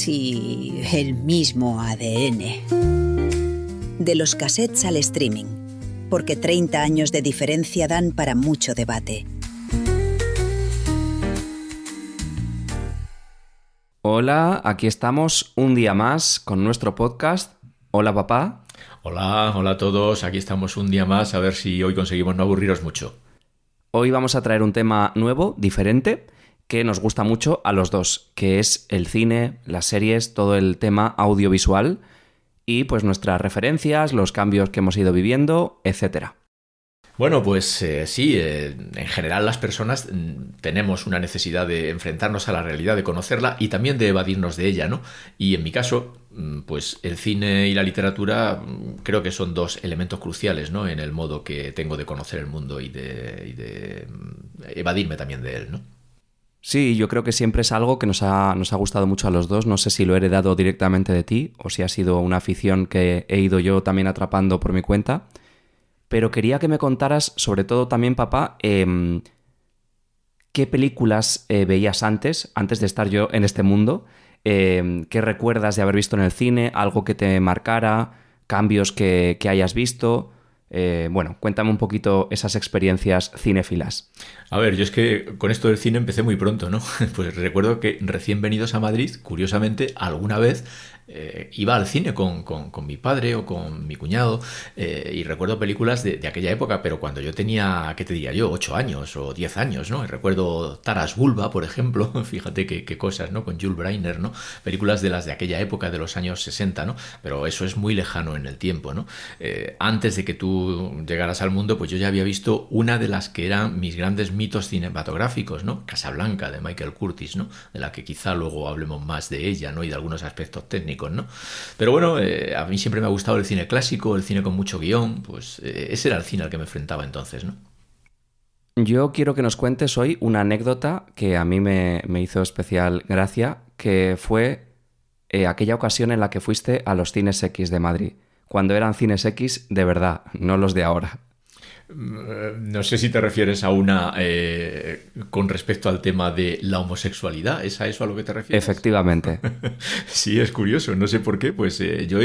casi el mismo ADN. De los cassettes al streaming, porque 30 años de diferencia dan para mucho debate. Hola, aquí estamos un día más con nuestro podcast. Hola, papá. Hola a todos, aquí estamos un día más, a ver si hoy conseguimos no aburriros mucho. Hoy vamos a traer un tema nuevo, diferente, que nos gusta mucho a los dos, que es el cine, las series, todo el tema audiovisual y pues nuestras referencias, los cambios que hemos ido viviendo, etcétera. Bueno, pues sí, en general las personas tenemos una necesidad de enfrentarnos a la realidad, de conocerla y también de evadirnos de ella, ¿no? Y en mi caso, pues el cine y la literatura creo que son dos elementos cruciales, ¿no? En el modo que tengo de conocer el mundo y de evadirme también de él, ¿no? Sí, yo creo que siempre es algo que nos ha gustado mucho a los dos. No sé si lo he heredado directamente de ti o si ha sido una afición que he ido yo también atrapando por mi cuenta. Pero quería que me contaras, sobre todo también, papá, qué películas veías antes de estar yo en este mundo, qué recuerdas de haber visto en el cine, algo que te marcara, cambios que hayas visto. Bueno, cuéntame un poquito esas experiencias cinéfilas. A ver, yo es que con esto del cine empecé muy pronto, ¿no? Pues recuerdo que recién venidos a Madrid, curiosamente, alguna vez iba al cine con mi padre o con mi cuñado y recuerdo películas de aquella época, pero cuando yo tenía, ¿qué te diría yo? 8 años o 10 años, ¿no? Y recuerdo Taras Bulba, por ejemplo, fíjate qué cosas, ¿no? Con Jules Briner, ¿no? Películas de las de aquella época, de los años 60, ¿no? Pero eso es muy lejano en el tiempo, ¿no? Antes de que tú llegaras al mundo, pues yo ya había visto una de las que eran mis grandes mitos cinematográficos, ¿no? Casablanca, de Michael Curtis, ¿no? De la que quizá luego hablemos más de ella, ¿no? Y de algunos aspectos técnicos, ¿no? Pero bueno, a mí siempre me ha gustado el cine clásico, el cine con mucho guión, pues ese era el cine al que me enfrentaba entonces, ¿no? Yo quiero que nos cuentes hoy una anécdota que a mí me hizo especial gracia, que fue aquella ocasión en la que fuiste a los Cines X de Madrid, cuando eran Cines X de verdad, no los de ahora. No sé si te refieres a una con respecto al tema de la homosexualidad. ¿Es a eso a lo que te refieres? Efectivamente. Sí, es curioso, no sé por qué. Pues yo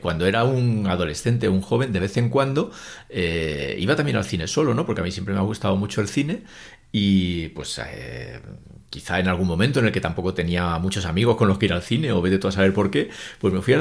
cuando era un adolescente, un joven, de vez en cuando iba también al cine solo, ¿no? Porque a mí siempre me ha gustado mucho el cine y pues quizá en algún momento en el que tampoco tenía muchos amigos con los que ir al cine o vete tú a saber por qué, pues me fui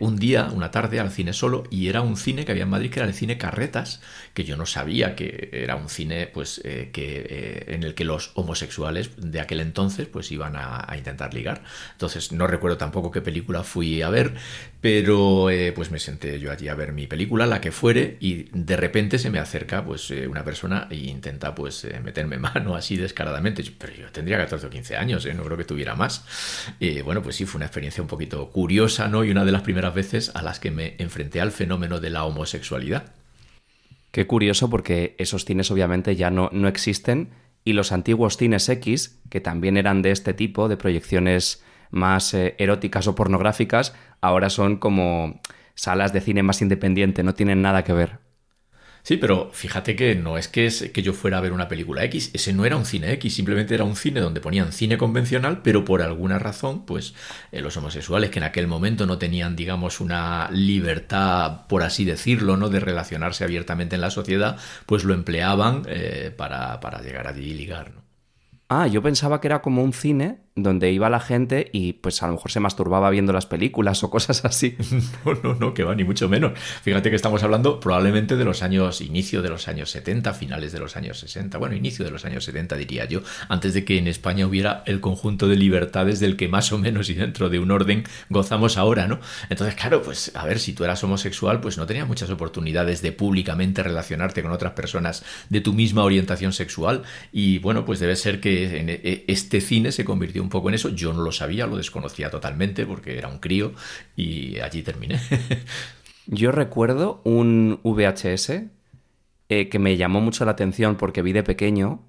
un día, una tarde al cine solo y era un cine que había en Madrid que era el cine Carretas, que yo no sabía que era un cine pues en el que los homosexuales de aquel entonces pues iban a intentar ligar. Entonces no recuerdo tampoco qué película fui a ver, pero pues me senté yo allí a ver mi película, la que fuere, y de repente se me acerca pues una persona e intenta pues meterme mano así descaradamente, pero yo tendría 14 o 15 años, no creo que tuviera más. Bueno, pues sí, fue una experiencia un poquito curiosa, ¿no? Y una de las primeras veces a las que me enfrenté al fenómeno de la homosexualidad. Qué curioso, porque esos cines obviamente ya no existen y los antiguos Cines X, que también eran de este tipo, de proyecciones más eróticas o pornográficas, ahora son como salas de cine más independiente, no tienen nada que ver. Sí, pero fíjate que no es que yo fuera a ver una película X, ese no era un cine X, simplemente era un cine donde ponían cine convencional, pero por alguna razón, pues los homosexuales que en aquel momento no tenían, digamos, una libertad, por así decirlo, ¿no? De relacionarse abiertamente en la sociedad, pues lo empleaban para llegar allí y ligar, ¿no? Ah, yo pensaba que era como un cine donde iba la gente y pues a lo mejor se masturbaba viendo las películas o cosas así. No, que va, ni mucho menos. Fíjate que estamos hablando probablemente de los años, inicio de los años 70, finales de los años 60, bueno, inicio de los años 70 diría yo, antes de que en España hubiera el conjunto de libertades del que más o menos y dentro de un orden gozamos ahora, ¿no? Entonces, claro, pues a ver, si tú eras homosexual, pues no tenías muchas oportunidades de públicamente relacionarte con otras personas de tu misma orientación sexual y bueno, pues debe ser que este cine se convirtió un poco en eso. Yo no lo sabía, lo desconocía totalmente porque era un crío y allí terminé. Yo recuerdo un VHS que me llamó mucho la atención porque vi de pequeño,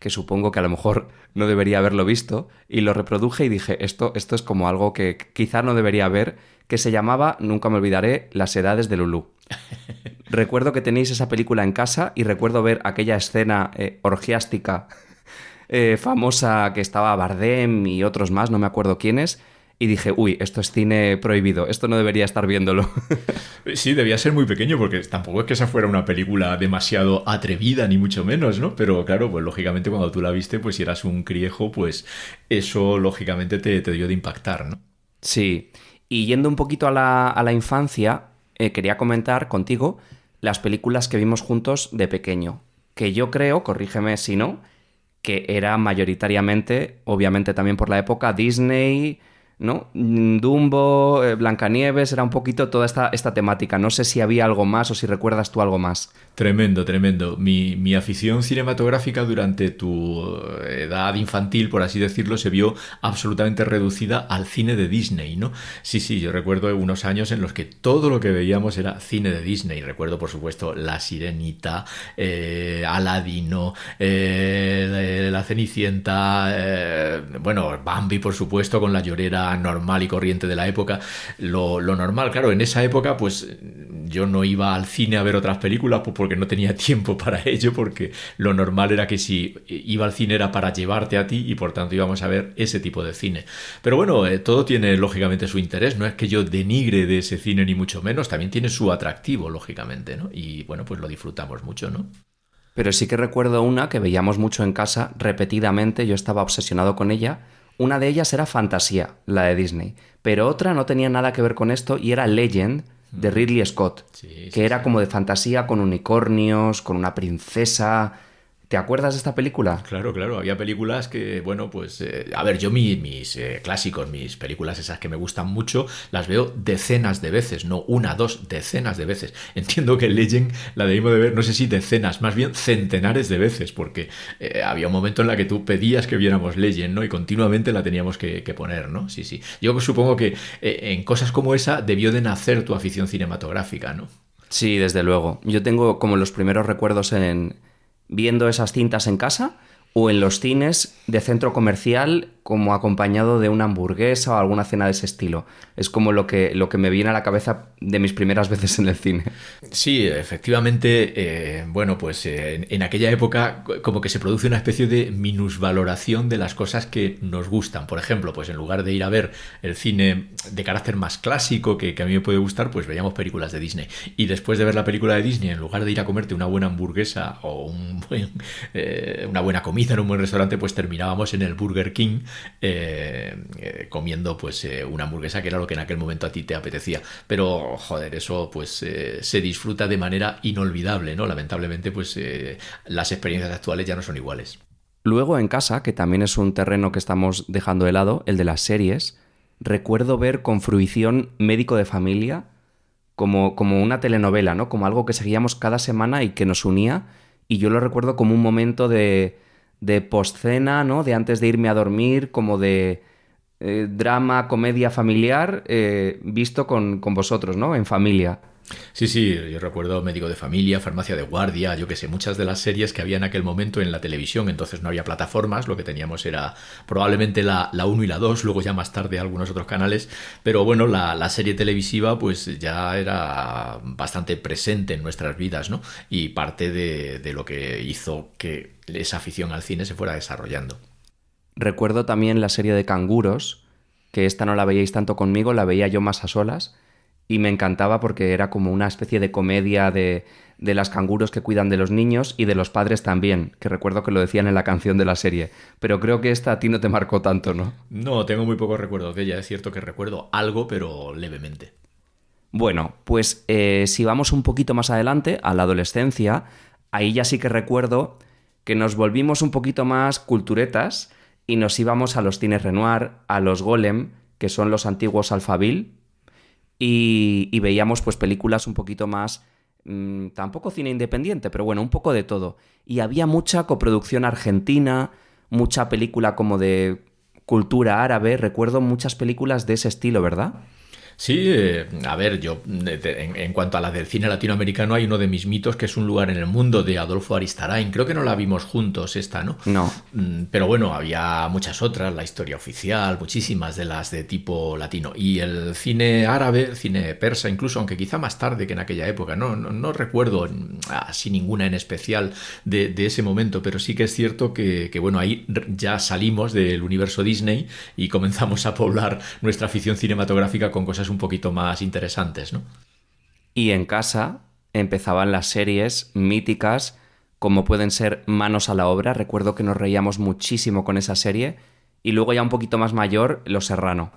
que supongo que a lo mejor no debería haberlo visto, y lo reproduje y dije, esto es como algo que quizá no debería ver, que se llamaba, nunca me olvidaré, Las edades de Lulú. Recuerdo que tenéis esa película en casa y recuerdo ver aquella escena orgiástica famosa que estaba Bardem y otros más, no me acuerdo quiénes, y dije, uy, esto es cine prohibido, esto no debería estar viéndolo. Sí, debía ser muy pequeño porque tampoco es que esa fuera una película demasiado atrevida, ni mucho menos, ¿no? Pero claro, pues lógicamente cuando tú la viste, pues si eras un criejo, pues eso lógicamente te debió de impactar, ¿no? Sí, y yendo un poquito a la infancia, quería comentar contigo las películas que vimos juntos de pequeño, que yo creo, corrígeme si no, que era mayoritariamente, obviamente también por la época, Disney, ¿no? Dumbo, Blancanieves, era un poquito toda esta temática. No sé si había algo más o si recuerdas tú algo más. Tremendo, tremendo. Mi afición cinematográfica durante tu edad infantil, por así decirlo, se vio absolutamente reducida al cine de Disney, ¿no? Sí, sí, yo recuerdo unos años en los que todo lo que veíamos era cine de Disney. Recuerdo, por supuesto, La Sirenita, Aladino, La Cenicienta, bueno, Bambi, por supuesto, con la llorera normal y corriente de la época. Lo normal, claro, en esa época, pues yo no iba al cine a ver otras películas, pues porque no tenía tiempo para ello, porque lo normal era que si iba al cine era para llevarte a ti y por tanto íbamos a ver ese tipo de cine. Pero bueno, todo tiene lógicamente su interés, no es que yo denigre de ese cine ni mucho menos, también tiene su atractivo, lógicamente, ¿no? Y bueno, pues lo disfrutamos mucho, ¿no? Pero sí que recuerdo una que veíamos mucho en casa, repetidamente, yo estaba obsesionado con ella. Una de ellas era Fantasía, la de Disney, pero otra no tenía nada que ver con esto y era Legend, de Ridley Scott, Sí, que era como de fantasía con unicornios, con una princesa. ¿Te acuerdas de esta película? Claro, claro, había películas que, bueno, pues, a ver, yo mis clásicos, mis películas esas que me gustan mucho, las veo decenas de veces, no una, dos, decenas de veces. Entiendo que Legend la debimos de ver, no sé si decenas, más bien centenares de veces, porque había un momento en la que tú pedías que viéramos Legend, ¿no? Y continuamente la teníamos que poner, ¿no? Sí, sí. Yo supongo que en cosas como esa debió de nacer tu afición cinematográfica, ¿no? Sí, desde luego. Yo tengo como los primeros recuerdos viendo esas cintas en casa o en los cines de centro comercial como acompañado de una hamburguesa o alguna cena de ese estilo. Es como lo que me viene a la cabeza de mis primeras veces en el cine. Sí, efectivamente, bueno, pues en aquella época como que se produce una especie de minusvaloración de las cosas que nos gustan. Por ejemplo, pues en lugar de ir a ver el cine de carácter más clásico que a mí me puede gustar, pues veíamos películas de Disney. Y después de ver la película de Disney, en lugar de ir a comerte una buena hamburguesa o una buena comida en un buen restaurante, pues terminábamos en el Burger King comiendo pues una hamburguesa, que era lo que en aquel momento a ti te apetecía. Pero, joder, eso pues se disfruta de manera inolvidable, ¿no? Lamentablemente, pues las experiencias actuales ya no son iguales. Luego en casa, que también es un terreno que estamos dejando de lado, el de las series, recuerdo ver con fruición Médico de Familia como una telenovela, ¿no? Como algo que seguíamos cada semana y que nos unía, y yo lo recuerdo como un momento de postcena, ¿no? De antes de irme a dormir, como de drama, comedia familiar, visto con vosotros, ¿no? En familia. Sí, sí, yo recuerdo Médico de Familia, Farmacia de Guardia, yo que sé, muchas de las series que había en aquel momento en la televisión. Entonces no había plataformas, lo que teníamos era probablemente la 1 y la 2, luego ya más tarde algunos otros canales, pero bueno, la serie televisiva pues ya era bastante presente en nuestras vidas, ¿no? Y parte de lo que hizo que esa afición al cine se fuera desarrollando. Recuerdo también la serie de Canguros, que esta no la veíais tanto conmigo, la veía yo más a solas, y me encantaba porque era como una especie de comedia de las canguros que cuidan de los niños y de los padres también, que recuerdo que lo decían en la canción de la serie. Pero creo que esta a ti no te marcó tanto, ¿no? No, tengo muy pocos recuerdos de ella, es cierto que recuerdo algo, pero levemente. Bueno, pues si vamos un poquito más adelante, a la adolescencia, ahí ya sí que recuerdo que nos volvimos un poquito más culturetas y nos íbamos a los cines Renoir, a los Golem, que son los antiguos Alphaville, y veíamos pues películas un poquito más, tampoco cine independiente, pero bueno, un poco de todo. Y había mucha coproducción argentina, mucha película como de cultura árabe, recuerdo muchas películas de ese estilo, ¿verdad? Sí, a ver, yo en cuanto a la del cine latinoamericano hay uno de mis mitos que es Un lugar en el mundo de Adolfo Aristarain. Creo que no la vimos juntos esta, ¿no? No. Pero bueno, había muchas otras, La historia oficial, muchísimas de las de tipo latino. Y el cine árabe, el cine persa incluso, aunque quizá más tarde que en aquella época, no recuerdo así ninguna en especial de ese momento, pero sí que es cierto que bueno, ahí ya salimos del universo Disney y comenzamos a poblar nuestra afición cinematográfica con cosas un poquito más interesantes, ¿no? Y en casa empezaban las series míticas, como pueden ser Manos a la obra. Recuerdo que nos reíamos muchísimo con esa serie. Y luego ya un poquito más mayor, Los Serrano.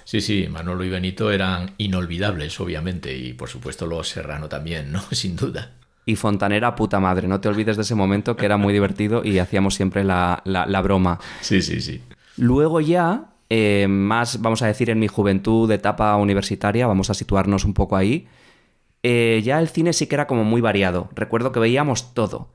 Sí, sí, Manolo y Benito eran inolvidables, obviamente, y por supuesto Los Serrano también, ¿no? Sin duda. Y Fontanera, puta madre. No te olvides de ese momento que era muy divertido y hacíamos siempre la broma. Sí, sí, sí. Luego ya, más, vamos a decir, en mi juventud de etapa universitaria, vamos a situarnos un poco ahí, ya el cine sí que era como muy variado. Recuerdo que veíamos todo.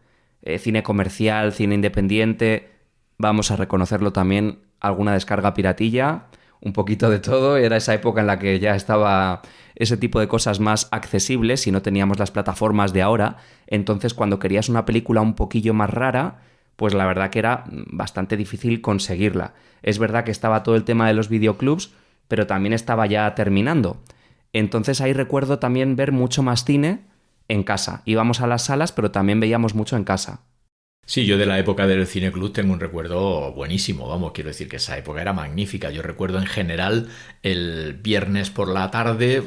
Cine comercial, cine independiente, vamos a reconocerlo también, alguna descarga piratilla, un poquito de todo. Era esa época en la que ya estaba ese tipo de cosas más accesibles y no teníamos las plataformas de ahora. Entonces, cuando querías una película un poquillo más rara, pues la verdad que era bastante difícil conseguirla. Es verdad que estaba todo el tema de los videoclubs, pero también estaba ya terminando. Entonces ahí recuerdo también ver mucho más cine en casa. Íbamos a las salas, pero también veíamos mucho en casa. Sí, yo de la época del Cine Club tengo un recuerdo buenísimo, vamos, quiero decir que esa época era magnífica. Yo recuerdo en general el viernes por la tarde,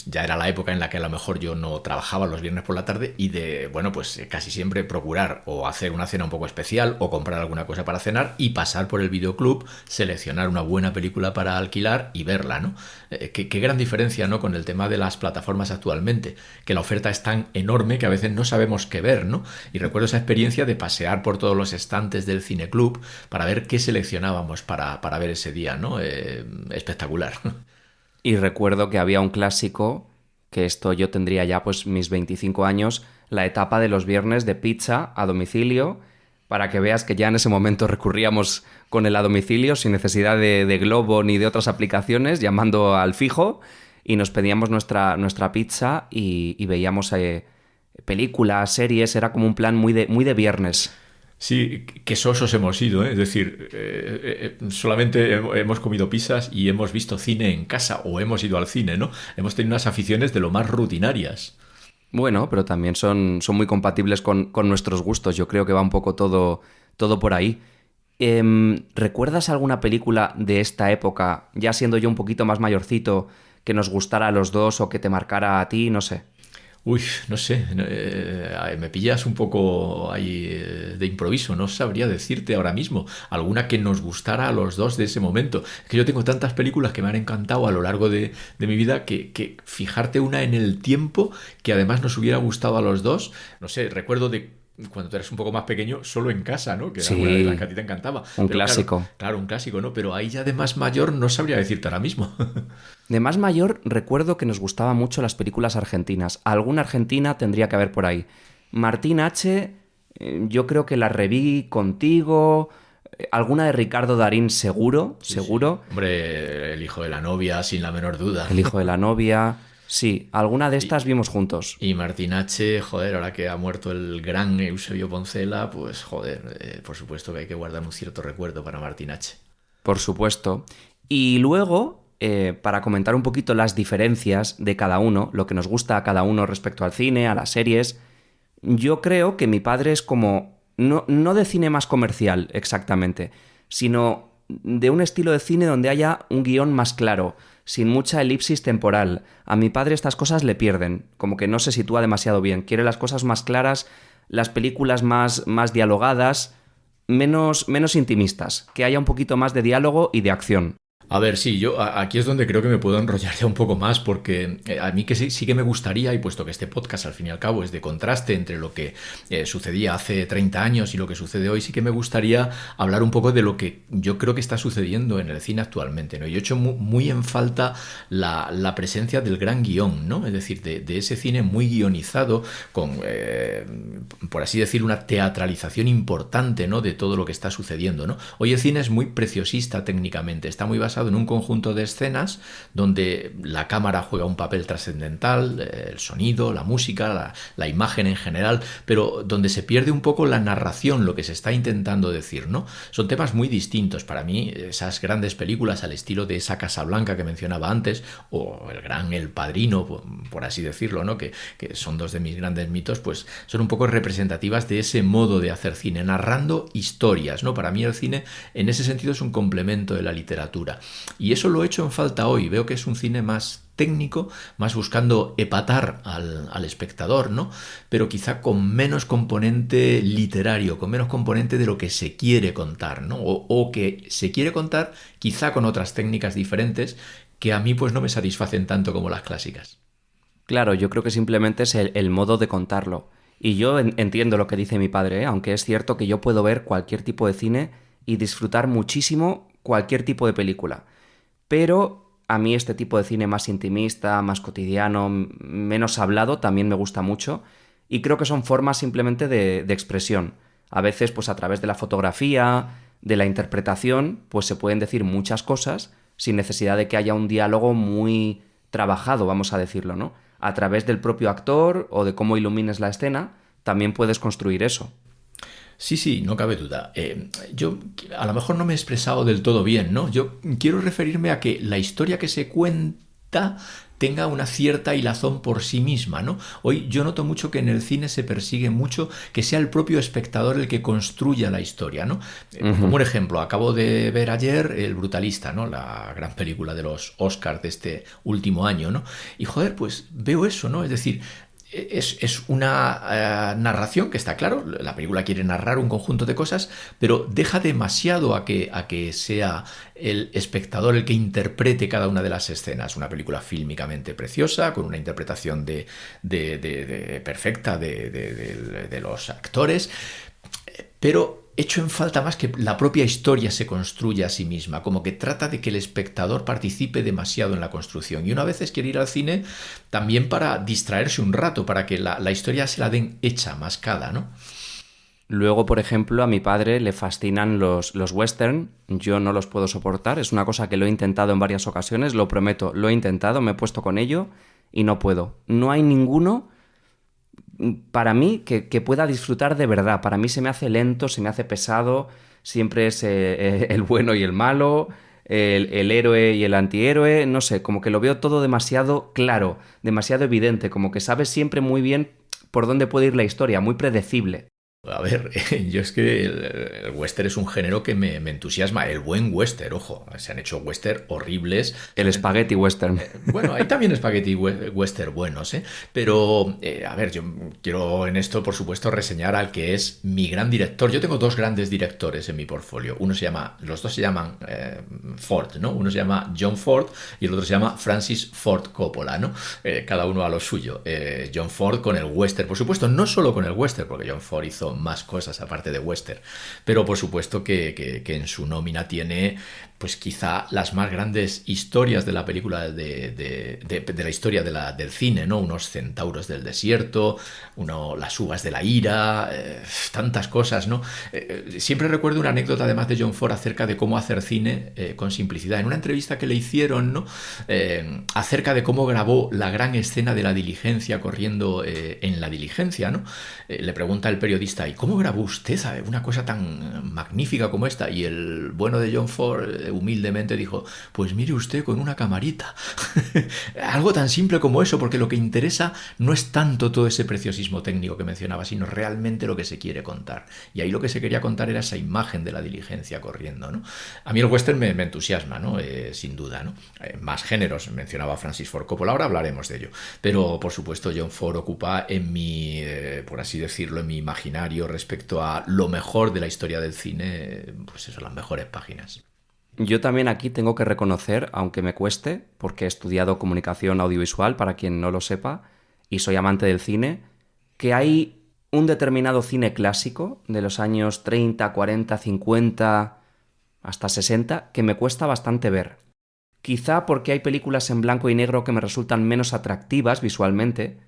ya era la época en la que a lo mejor yo no trabajaba los viernes por la tarde y bueno, pues casi siempre procurar o hacer una cena un poco especial o comprar alguna cosa para cenar y pasar por el videoclub, seleccionar una buena película para alquilar y verla, ¿no? Qué gran diferencia, ¿no? Con el tema de las plataformas actualmente, que la oferta es tan enorme que a veces no sabemos qué ver, ¿no? Y recuerdo esa experiencia de pasear por todos los estantes del cineclub para ver qué seleccionábamos para ver ese día, ¿no? Espectacular. Y recuerdo que había un clásico, que esto yo tendría ya pues mis 25 años, la etapa de los viernes de pizza a domicilio, para que veas que ya en ese momento recurríamos con el a domicilio sin necesidad de Globo ni de otras aplicaciones, llamando al fijo, y nos pedíamos nuestra pizza y veíamos películas, series. Era como un plan muy de viernes. Sí, qué sosos hemos ido, ¿eh? Es decir, solamente hemos comido pizzas y hemos visto cine en casa o hemos ido al cine, ¿no? Hemos tenido unas aficiones de lo más rutinarias. Bueno, pero también son muy compatibles con nuestros gustos. Yo creo que va un poco todo por ahí. ¿Recuerdas alguna película de esta época, ya siendo yo un poquito más mayorcito, que nos gustara a los dos o que te marcara a ti? No sé. Uy, no sé, me pillas un poco ahí de improviso, no sabría decirte ahora mismo alguna que nos gustara a los dos de ese momento. Es que yo tengo tantas películas que me han encantado a lo largo de mi vida que fijarte una en el tiempo que además nos hubiera gustado a los dos, no sé, recuerdo de cuando tú eres un poco más pequeño, Solo en casa, ¿no? Que era una de las que a ti te encantaba. Un clásico. Claro, un clásico, ¿no? Pero ahí ya de más mayor no sabría decirte ahora mismo. De más mayor recuerdo que nos gustaban mucho las películas argentinas. Alguna argentina tendría que haber por ahí. Martín H., yo creo que la reví contigo. Alguna de Ricardo Darín seguro. Sí. Hombre, El hijo de la novia, sin la menor duda. El hijo de la novia. Sí, alguna de estas vimos juntos. Y Martín H., joder, ahora que ha muerto el gran Eusebio Poncela, pues joder, por supuesto que hay que guardar un cierto recuerdo para Martín H. Por supuesto. Y luego, para comentar un poquito las diferencias de cada uno, lo que nos gusta a cada uno respecto al cine, a las series, yo creo que mi padre es como, no de cine más comercial exactamente, sino de un estilo de cine donde haya un guión más claro, sin mucha elipsis temporal. A mi padre estas cosas le pierden, como que no se sitúa demasiado bien. Quiere las cosas más claras, las películas más dialogadas, menos intimistas, que haya un poquito más de diálogo y de acción. A ver, sí, yo aquí es donde creo que me puedo enrollar ya un poco más, porque a mí que sí que me gustaría, y puesto que este podcast al fin y al cabo es de contraste entre lo que sucedía hace 30 años y lo que sucede hoy, sí que me gustaría hablar un poco de lo que yo creo que está sucediendo en el cine actualmente, ¿no? Yo he hecho muy en falta la presencia del gran guión, ¿no? Es decir, de ese cine muy guionizado, con, por así decir, una teatralización importante, ¿no? De todo lo que está sucediendo, ¿no? Hoy el cine es muy preciosista técnicamente, está muy basado basado en un conjunto de escenas donde la cámara juega un papel trascendental, el sonido, la música, la imagen en general, pero donde se pierde un poco la narración, lo que se está intentando decir, ¿no? Son temas muy distintos. Para mí, esas grandes películas al estilo de esa Casablanca que mencionaba antes, o el gran El Padrino, por así decirlo, ¿no? Que son dos de mis grandes mitos, pues son un poco representativas de ese modo de hacer cine, narrando historias, ¿no? Para mí el cine en ese sentido es un complemento de la literatura. Y eso lo he hecho en falta hoy. Veo que es un cine más técnico, más buscando epatar al espectador, ¿no? Pero quizá con menos componente literario, con menos componente de lo que se quiere contar, ¿no? O que se quiere contar quizá con otras técnicas diferentes que a mí pues no me satisfacen tanto como las clásicas. Claro, yo creo que simplemente es el modo de contarlo. Y yo entiendo lo que dice mi padre, ¿eh? Aunque es cierto que yo puedo ver cualquier tipo de cine y disfrutar muchísimo cualquier tipo de película. Pero a mí este tipo de cine más intimista, más cotidiano, menos hablado, también me gusta mucho. Y creo que son formas simplemente de expresión. A veces, pues a través de la fotografía, de la interpretación, pues se pueden decir muchas cosas sin necesidad de que haya un diálogo muy trabajado, vamos a decirlo, ¿no? A través del propio actor o de cómo ilumines la escena, también puedes construir eso. Sí, no cabe duda. Yo a lo mejor no me he expresado del todo bien, ¿no? Yo quiero referirme a que la historia que se cuenta tenga una cierta hilazón por sí misma, ¿no? Hoy yo noto mucho que en el cine se persigue mucho que sea el propio espectador el que construya la historia, ¿no? Como un ejemplo, acabo de ver ayer El Brutalista, ¿no? La gran película de los Oscars de este último año, ¿no? Y joder, pues veo eso, ¿no? Es decir, es una narración que está claro, la película quiere narrar un conjunto de cosas, pero deja demasiado a que sea el espectador el que interprete cada una de las escenas. Una película fílmicamente preciosa, con una interpretación perfecta de los actores, pero echo en falta más que la propia historia se construya a sí misma, como que trata de que el espectador participe demasiado en la construcción. Y uno a veces quiere ir al cine también para distraerse un rato, para que la historia se la den hecha, mascada, ¿no? Luego, por ejemplo, a mi padre le fascinan los western. Yo no los puedo soportar. Es una cosa que lo he intentado en varias ocasiones, lo prometo. Lo he intentado, me he puesto con ello y no puedo. No hay ninguno para mí que pueda disfrutar de verdad. Para mí se me hace lento, se me hace pesado. Siempre es el bueno y el malo, el héroe y el antihéroe. No sé, como que lo veo todo demasiado claro, demasiado evidente. Como que sabes siempre muy bien por dónde puede ir la historia, muy predecible. A ver, yo es que el western es un género que me entusiasma. El buen western, ojo, se han hecho western horribles. El spaghetti western. Bueno, hay también spaghetti western buenos, ¿eh? Pero, a ver, yo quiero en esto, por supuesto, reseñar al que es mi gran director. Yo tengo dos grandes directores en mi portfolio. Los dos se llaman Ford, ¿no? Uno se llama John Ford y el otro se llama Francis Ford Coppola, ¿no? Cada uno a lo suyo. John Ford con el western, por supuesto, no solo con el western, porque John Ford hizo más cosas aparte de western, pero por supuesto que en su nómina tiene pues quizá las más grandes historias de la película de la historia del cine, ¿no? Unos centauros del desierto, las uvas de la ira, tantas cosas, ¿no? Siempre recuerdo una anécdota además de John Ford acerca de cómo hacer cine con simplicidad. En una entrevista que le hicieron, ¿no? Acerca de cómo grabó la gran escena de la diligencia corriendo en la diligencia, ¿no? Le pregunta el periodista, ¿y cómo grabó usted una cosa tan magnífica como esta? Y el bueno de John Ford humildemente dijo, pues mire usted con una camarita. Algo tan simple como eso, porque lo que interesa no es tanto todo ese preciosismo técnico que mencionaba, sino realmente lo que se quiere contar. Y ahí lo que se quería contar era esa imagen de la diligencia corriendo, ¿no? A mí el western me entusiasma, ¿no? Sin duda, ¿no? Más géneros, mencionaba Francis Ford Coppola, ahora hablaremos de ello. Pero, por supuesto, John Ford ocupa en mi, por así decirlo, en mi imaginario respecto a lo mejor de la historia del cine, pues eso, las mejores páginas. Yo también aquí tengo que reconocer, aunque me cueste, porque he estudiado comunicación audiovisual, para quien no lo sepa, y soy amante del cine, que hay un determinado cine clásico de los años 30, 40, 50, hasta 60, que me cuesta bastante ver. Quizá porque hay películas en blanco y negro que me resultan menos atractivas visualmente.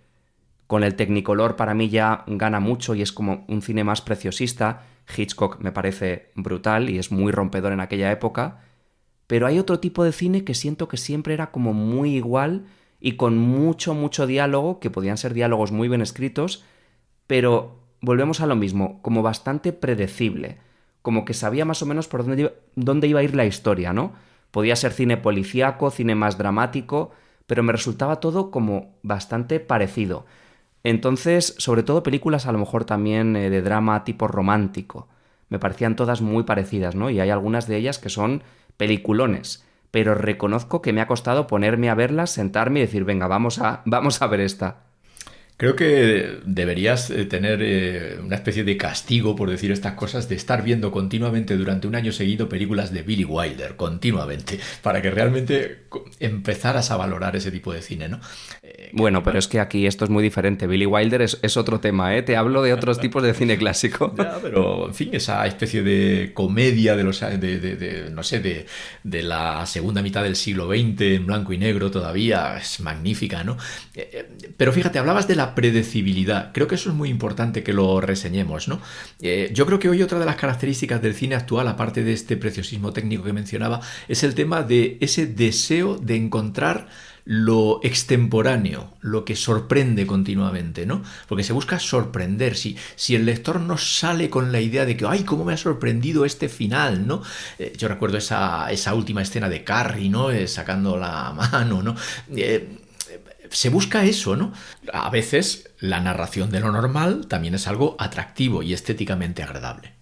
Con el Technicolor para mí ya gana mucho y es como un cine más preciosista. Hitchcock me parece brutal y es muy rompedor en aquella época. pero hay otro tipo de cine que siento que siempre era como muy igual y con mucho, mucho diálogo, que podían ser diálogos muy bien escritos, pero volvemos a lo mismo, como bastante predecible, como que sabía más o menos por dónde iba a ir la historia, ¿no? Podía ser cine policíaco, cine más dramático, pero me resultaba todo como bastante parecido. Entonces, sobre todo películas a lo mejor también de drama tipo romántico, me parecían todas muy parecidas, ¿no? Y hay algunas de ellas que son peliculones, pero reconozco que me ha costado ponerme a verlas, sentarme y decir, venga, vamos a ver esta. Creo que deberías tener una especie de castigo, por decir estas cosas, de estar viendo continuamente durante un año seguido películas de Billy Wilder, continuamente, para que realmente empezaras a valorar ese tipo de cine, ¿no? Bueno, pero es que aquí esto es muy diferente. Billy Wilder es otro tema, ¿eh? Te hablo de otros tipos de cine clásico. Ya, pero en fin, esa especie de comedia de los no sé, de la segunda mitad del siglo XX en blanco y negro todavía es magnífica, ¿no? Pero fíjate, hablabas de la predecibilidad. Creo que eso es muy importante que lo reseñemos, ¿no? Yo creo que hoy otra de las características del cine actual, aparte de este preciosismo técnico que mencionaba, es el tema de ese deseo de encontrar lo extemporáneo, lo que sorprende continuamente, ¿no? Porque se busca sorprender. Si el lector no sale con la idea de que ¡ay, cómo me ha sorprendido este final!, ¿no? Yo recuerdo esa última escena de Carrie, ¿no? Sacando la mano, ¿no? Se busca eso, ¿no? A veces la narración de lo normal también es algo atractivo y estéticamente agradable.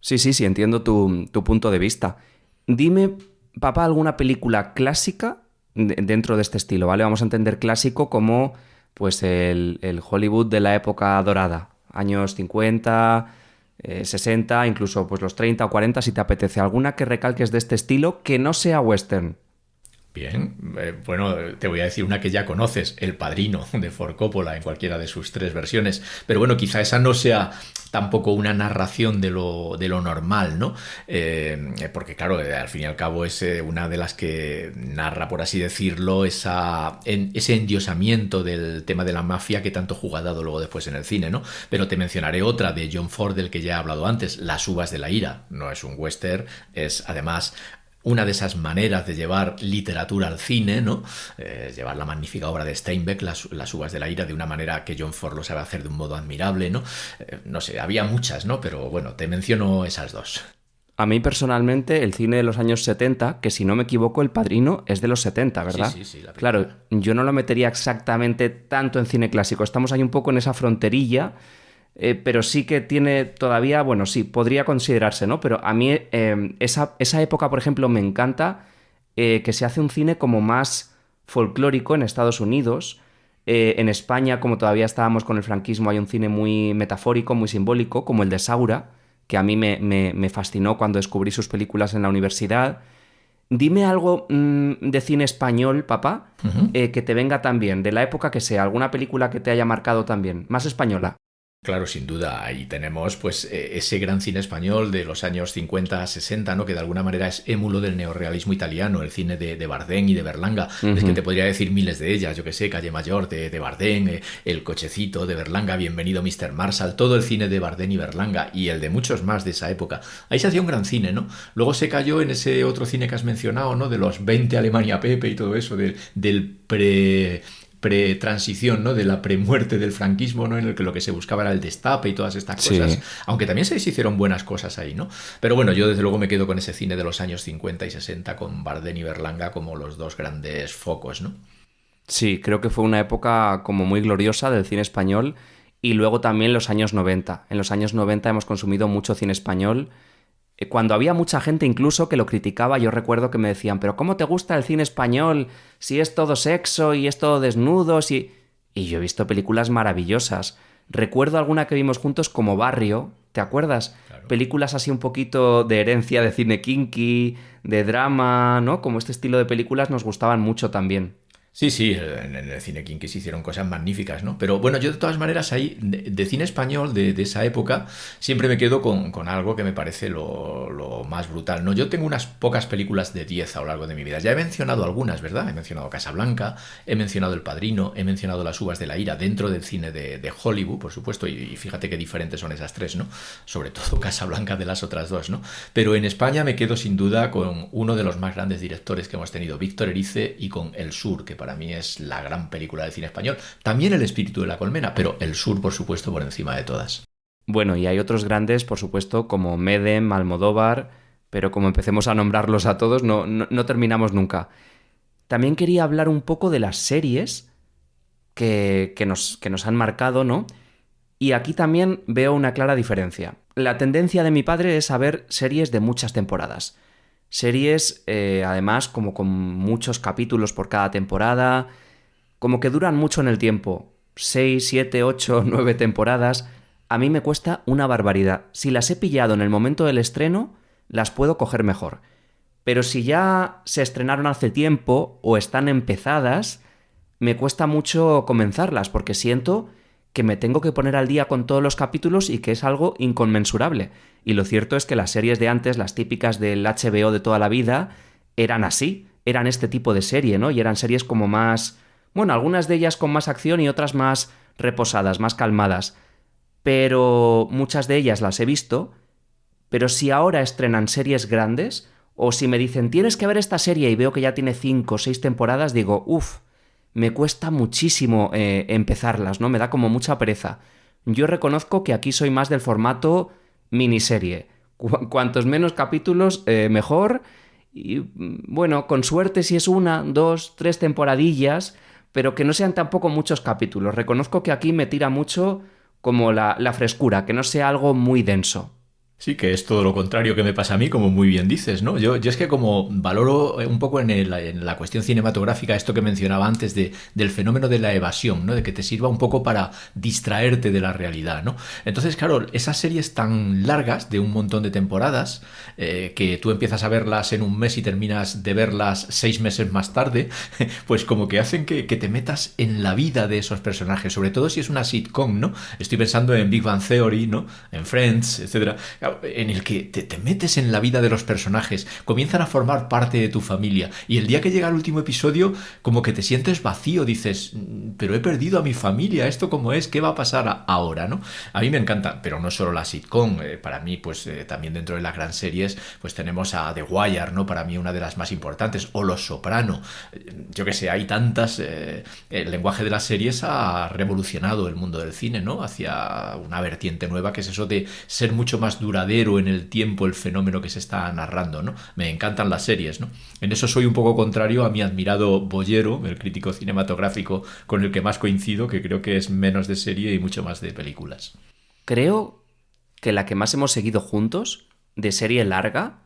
Sí, entiendo tu punto de vista. Dime, papá, alguna película clásica dentro de este estilo, ¿vale? Vamos a entender clásico como pues el Hollywood de la época dorada, años 50, 60, incluso pues los 30 o 40 si te apetece. ¿Alguna que recalques de este estilo que no sea western? Bien, bueno, te voy a decir una que ya conoces, El Padrino, de Ford Coppola, en cualquiera de sus 3 versiones. Pero bueno, quizá esa no sea tampoco una narración de lo normal, ¿no? Porque claro, al fin y al cabo es una de las que narra, por así decirlo, ese endiosamiento del tema de la mafia que tanto juego ha dado luego después en el cine, ¿no? Pero te mencionaré otra de John Ford, del que ya he hablado antes, Las uvas de la ira. No es un western, es además una de esas maneras de llevar literatura al cine, ¿no? Llevar la magnífica obra de Steinbeck, las uvas de la ira, de una manera que John Ford lo sabe hacer de un modo admirable, ¿no? No sé, había muchas, ¿no? Pero bueno, te menciono esas 2. A mí personalmente el cine de los años 70, que si no me equivoco El Padrino es de los 70, ¿verdad? Sí, la claro, yo no lo metería exactamente tanto en cine clásico. Estamos ahí un poco en esa fronterilla, pero sí que tiene todavía, bueno, sí, podría considerarse, ¿no? Pero a mí esa época, por ejemplo, me encanta que se hace un cine como más folclórico en Estados Unidos. En España, como todavía estábamos con el franquismo, hay un cine muy metafórico, muy simbólico, como el de Saura, que a mí me fascinó cuando descubrí sus películas en la universidad. Dime algo de cine español, papá, que te venga también, de la época que sea, alguna película que te haya marcado también, más española. Claro, sin duda. Ahí tenemos pues ese gran cine español de los años 50 a 60, ¿no? Que de alguna manera es émulo del neorrealismo italiano, el cine de Bardem y de Berlanga. Es que te podría decir miles de ellas, yo que sé, Calle Mayor de Bardem, El cochecito de Berlanga, Bienvenido Mr. Marshall, todo el cine de Bardem y Berlanga y el de muchos más de esa época. Ahí se hacía un gran cine, ¿no? Luego se cayó en ese otro cine que has mencionado, ¿no? De los 20 Alemania Pepe y todo eso, del pretransición, ¿no? De la premuerte del franquismo, ¿no? En el que lo que se buscaba era el destape y todas estas cosas, aunque también se hicieron buenas cosas ahí, ¿no? Pero bueno, yo desde luego me quedo con ese cine de los años 50 y 60 con Bardem y Berlanga como los 2 grandes focos, ¿no? Sí, creo que fue una época como muy gloriosa del cine español y luego también los años 90. En los años 90 hemos consumido mucho cine español. Cuando había mucha gente incluso que lo criticaba, yo recuerdo que me decían, pero ¿cómo te gusta el cine español si es todo sexo y es todo desnudos? Y yo he visto películas maravillosas. Recuerdo alguna que vimos juntos como Barrio, ¿te acuerdas? Claro. Películas así un poquito de herencia de cine kinky, de drama, ¿no? Como este estilo de películas nos gustaban mucho también. Sí, sí, en el cine Kinky se hicieron cosas magníficas, ¿no? Pero bueno, yo de todas maneras ahí, de cine español de esa época, siempre me quedo con algo que me parece lo más brutal, ¿no? Yo tengo unas pocas películas de 10 a lo largo de mi vida. Ya he mencionado algunas, ¿verdad? He mencionado Casablanca, he mencionado El Padrino, he mencionado Las Uvas de la Ira dentro del cine de Hollywood, por supuesto, y fíjate qué diferentes son esas tres, ¿no? Sobre todo Casablanca de las otras dos, ¿no? Pero en España me quedo sin duda con uno de los más grandes directores que hemos tenido, Víctor Erice, y con El Sur, que para mí es la gran película del cine español. También El espíritu de la colmena, pero El Sur, por supuesto, por encima de todas. Bueno, y hay otros grandes, por supuesto, como Medem, Almodóvar, pero como empecemos a nombrarlos a todos, no terminamos nunca. También quería hablar un poco de las series que nos han marcado, ¿no? Y aquí también veo una clara diferencia. La tendencia de mi padre es a ver series de muchas temporadas. Series, además, como con muchos capítulos por cada temporada, como que duran mucho en el tiempo. 6, 7, 8, 9 temporadas. A mí me cuesta una barbaridad. Si las he pillado en el momento del estreno, las puedo coger mejor. Pero si ya se estrenaron hace tiempo o están empezadas, me cuesta mucho comenzarlas porque siento que me tengo que poner al día con todos los capítulos y que es algo inconmensurable. Y lo cierto es que las series de antes, las típicas del HBO de toda la vida, eran así, eran este tipo de serie, ¿no? Y eran series como más... Bueno, algunas de ellas con más acción y otras más reposadas, más calmadas. Pero muchas de ellas las he visto. Pero si ahora estrenan series grandes, o si me dicen tienes que ver esta serie y veo que ya tiene 5 o 6 temporadas, digo, uff, me cuesta muchísimo empezarlas, ¿no? Me da como mucha pereza. Yo reconozco que aquí soy más del formato miniserie. Cuantos menos capítulos, mejor. Y bueno, con suerte si es 1, 2, 3 temporadillas, pero que no sean tampoco muchos capítulos. Reconozco que aquí me tira mucho como la frescura, que no sea algo muy denso. Sí, que es todo lo contrario que me pasa a mí, como muy bien dices, ¿no? Yo es que como valoro un poco en la cuestión cinematográfica esto que mencionaba antes del fenómeno de la evasión, ¿no? De que te sirva un poco para distraerte de la realidad, ¿no? Entonces, claro, esas series tan largas, de un montón de temporadas, que tú empiezas a verlas en un mes y terminas de verlas 6 meses más tarde, pues como que hacen que te metas en la vida de esos personajes, sobre todo si es una sitcom, ¿no? Estoy pensando en Big Bang Theory, ¿no? En Friends, etcétera, en el que te metes en la vida de los personajes, comienzan a formar parte de tu familia y el día que llega el último episodio como que te sientes vacío, dices, pero he perdido a mi familia, ¿esto cómo es? ¿Qué va a pasar ahora? ¿No? A mí me encanta, pero no solo la sitcom, para mí pues también dentro de las gran series pues tenemos a The Wire, ¿no? Para mí una de las más importantes, o Los Soprano, yo que sé, hay tantas, el lenguaje de las series ha revolucionado el mundo del cine, ¿no? Hacia una vertiente nueva que es eso de ser mucho más duradero en el tiempo el fenómeno que se está narrando, ¿no? Me encantan las series, ¿no? En eso soy un poco contrario a mi admirado Bollero, el crítico cinematográfico con el que más coincido, que creo que es menos de serie y mucho más de películas. Creo que la que más hemos seguido juntos, de serie larga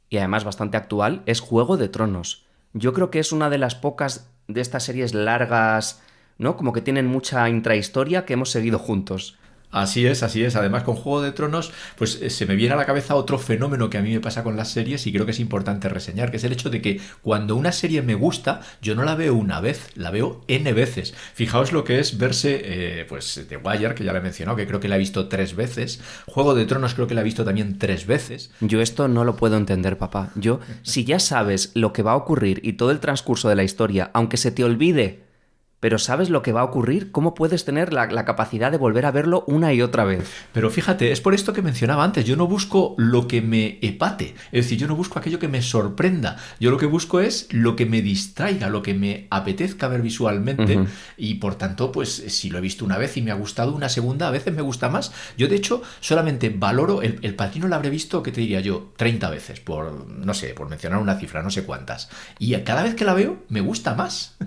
y además bastante actual, es Juego de Tronos. Yo creo que es una de las pocas de estas series largas, ¿no? Como que tienen mucha intrahistoria que hemos seguido juntos. Así es, así es. Además, con Juego de Tronos, pues se me viene a la cabeza otro fenómeno que a mí me pasa con las series y creo que es importante reseñar, que es el hecho de que cuando una serie me gusta, yo no la veo una vez, la veo N veces. Fijaos lo que es verse, pues, The Wire, que ya lo he mencionado, que creo que la he visto 3 veces. Juego de Tronos creo que la he visto también 3 veces. Yo esto no lo puedo entender, papá. Yo, si ya sabes lo que va a ocurrir y todo el transcurso de la historia, aunque se te olvide, pero sabes lo que va a ocurrir, ¿cómo puedes tener la capacidad de volver a verlo una y otra vez? Pero fíjate, es por esto que mencionaba antes, yo no busco lo que me epate, es decir, yo no busco aquello que me sorprenda, yo lo que busco es lo que me distraiga, lo que me apetezca ver visualmente, y por tanto, pues si lo he visto una vez y me ha gustado, una segunda a veces me gusta más. Yo de hecho solamente valoro, el Padrino lo habré visto, ¿qué te diría yo? 30 veces, no sé, por mencionar una cifra, no sé cuántas, y cada vez que la veo me gusta más.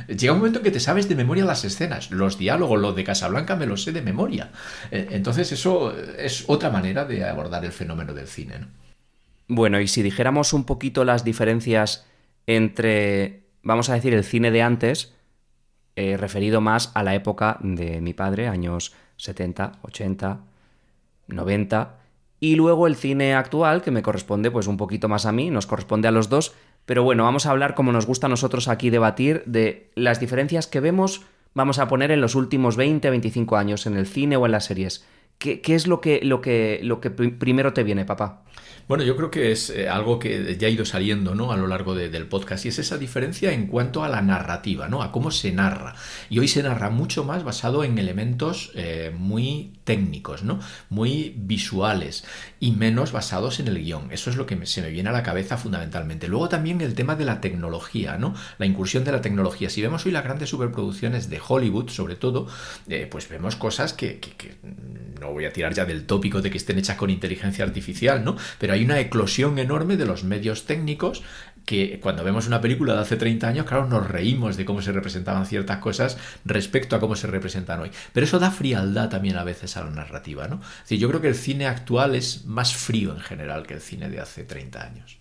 Llega un momento en que te sabes de memoria las escenas, los diálogos, los de Casablanca me los sé de memoria. Entonces eso es otra manera de abordar el fenómeno del cine, ¿no? Bueno, y si dijéramos un poquito las diferencias entre, vamos a decir, el cine de antes, referido más a la época de mi padre, años 70, 80, 90, Y luego el cine actual, que me corresponde pues un poquito más a mí, nos corresponde a los dos. Pero bueno, vamos a hablar, como nos gusta a nosotros aquí debatir, de las diferencias que vemos, vamos a poner en los últimos 20-25 años, en el cine o en las series. ¿Qué es lo que primero te viene, papá? Bueno, yo creo que es algo que ya ha ido saliendo, ¿no?, a lo largo del podcast, y es esa diferencia en cuanto a la narrativa, ¿no?, a cómo se narra. Y hoy se narra mucho más basado en elementos muy técnicos, ¿no?, muy visuales, y menos basados en el guión. Eso es lo que se me viene a la cabeza fundamentalmente. Luego también el tema de la tecnología, ¿no?, la incursión de la tecnología. Si vemos hoy las grandes superproducciones de Hollywood, sobre todo, pues vemos cosas que no voy a tirar ya del tópico de que estén hechas con inteligencia artificial, ¿no?, pero hay una eclosión enorme de los medios técnicos que cuando vemos una película de hace 30 años, claro, nos reímos de cómo se representaban ciertas cosas respecto a cómo se representan hoy. Pero eso da frialdad también a veces a la narrativa, ¿no? Es decir, yo creo que el cine actual es más frío en general que el cine de hace 30 años.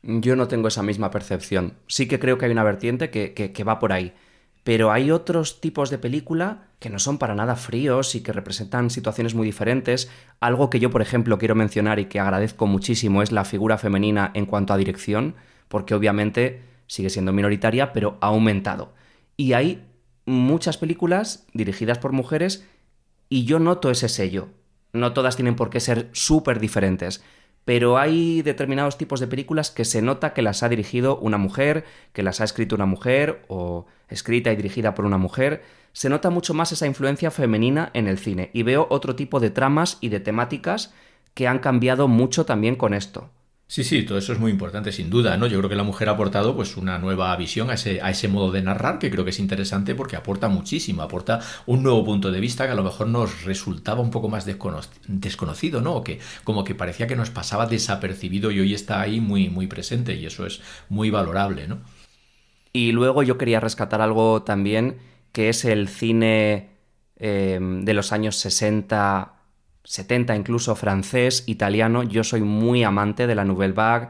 Yo no tengo esa misma percepción. Sí que creo que hay una vertiente que va por ahí. Pero hay otros tipos de película que no son para nada fríos y que representan situaciones muy diferentes. Algo que yo, por ejemplo, quiero mencionar y que agradezco muchísimo es la figura femenina en cuanto a dirección, porque obviamente sigue siendo minoritaria, pero ha aumentado. Y hay muchas películas dirigidas por mujeres y yo noto ese sello. No todas tienen por qué ser súper diferentes, pero hay determinados tipos de películas que se nota que las ha dirigido una mujer, que las ha escrito una mujer, o escrita y dirigida por una mujer. Se nota mucho más esa influencia femenina en el cine, y veo otro tipo de tramas y de temáticas que han cambiado mucho también con esto. Sí, todo eso es muy importante, sin duda, ¿no? Yo creo que la mujer ha aportado pues una nueva visión a ese modo de narrar, que creo que es interesante porque aporta muchísimo, aporta un nuevo punto de vista que a lo mejor nos resultaba un poco más desconocido, ¿no? O que como que parecía que nos pasaba desapercibido y hoy está ahí muy, muy presente, y eso es muy valorable, ¿no? Y luego yo quería rescatar algo también, que es el cine de los años 60, 70 incluso, francés, italiano. Yo soy muy amante de la Nouvelle Vague,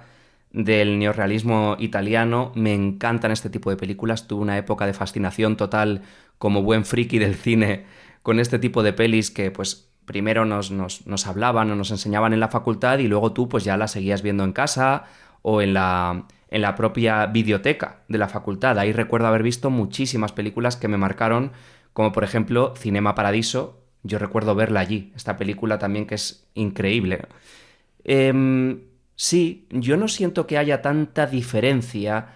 del neorrealismo italiano. Me encantan este tipo de películas. Tuve una época de fascinación total como buen friki del cine con este tipo de pelis que pues primero nos hablaban o nos enseñaban en la facultad y luego tú pues ya las seguías viendo en casa o en la propia videoteca de la facultad. Ahí recuerdo haber visto muchísimas películas que me marcaron, como por ejemplo Cinema Paradiso. Yo recuerdo verla allí, esta película también que es increíble. Sí, yo no siento que haya tanta diferencia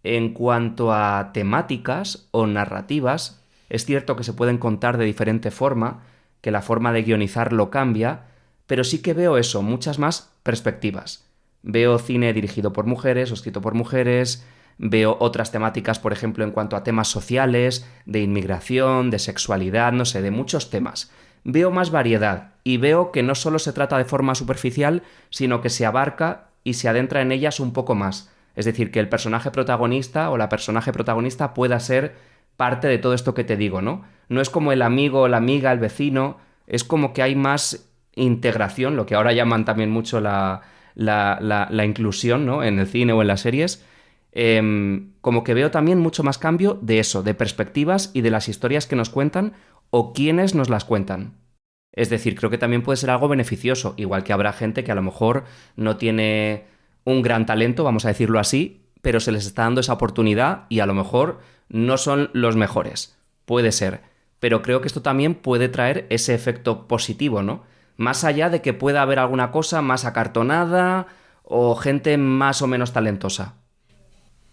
en cuanto a temáticas o narrativas. Es cierto que se pueden contar de diferente forma, que la forma de guionizarlo cambia, pero sí que veo eso, muchas más perspectivas. Veo cine dirigido por mujeres o escrito por mujeres. Veo otras temáticas, por ejemplo, en cuanto a temas sociales, de inmigración, de sexualidad, no sé, de muchos temas. Veo más variedad y veo que no solo se trata de forma superficial, sino que se abarca y se adentra en ellas un poco más. Es decir, que el personaje protagonista o la personaje protagonista pueda ser parte de todo esto que te digo, ¿no? No es como el amigo, la amiga, el vecino, es como que hay más integración, lo que ahora llaman también mucho la inclusión, ¿no?, en el cine o en las series. Como que veo también mucho más cambio de eso, de perspectivas y de las historias que nos cuentan o quiénes nos las cuentan. Es decir, creo que también puede ser algo beneficioso, igual que habrá gente que a lo mejor no tiene un gran talento, vamos a decirlo así, pero se les está dando esa oportunidad y a lo mejor no son los mejores. Puede ser. Pero creo que esto también puede traer ese efecto positivo, ¿no? Más allá de que pueda haber alguna cosa más acartonada o gente más o menos talentosa.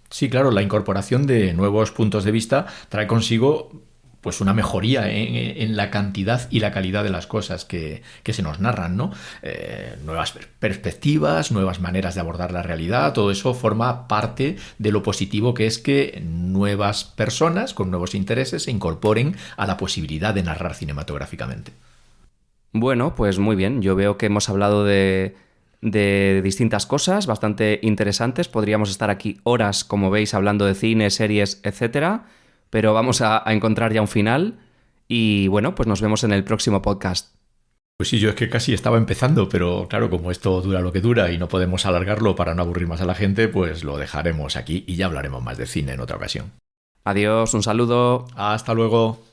Sí, claro, la incorporación de nuevos puntos de vista trae consigo pues una mejoría en la cantidad y la calidad de las cosas que se nos narran, ¿no? Nuevas perspectivas, nuevas maneras de abordar la realidad, todo eso forma parte de lo positivo que es que nuevas personas con nuevos intereses se incorporen a la posibilidad de narrar cinematográficamente. Bueno, pues muy bien, yo veo que hemos hablado de distintas cosas bastante interesantes. Podríamos estar aquí horas, como veis, hablando de cine, series, etcétera, pero vamos a encontrar ya un final y bueno, pues nos vemos en el próximo podcast. Pues sí, yo es que casi estaba empezando, pero claro, como esto dura lo que dura y no podemos alargarlo para no aburrir más a la gente, pues lo dejaremos aquí y ya hablaremos más de cine en otra ocasión. Adiós, un saludo. Hasta luego.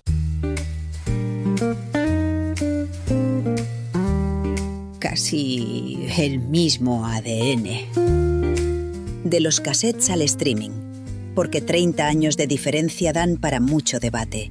casi el mismo ADN. De los cassettes al streaming, porque 30 años de diferencia dan para mucho debate.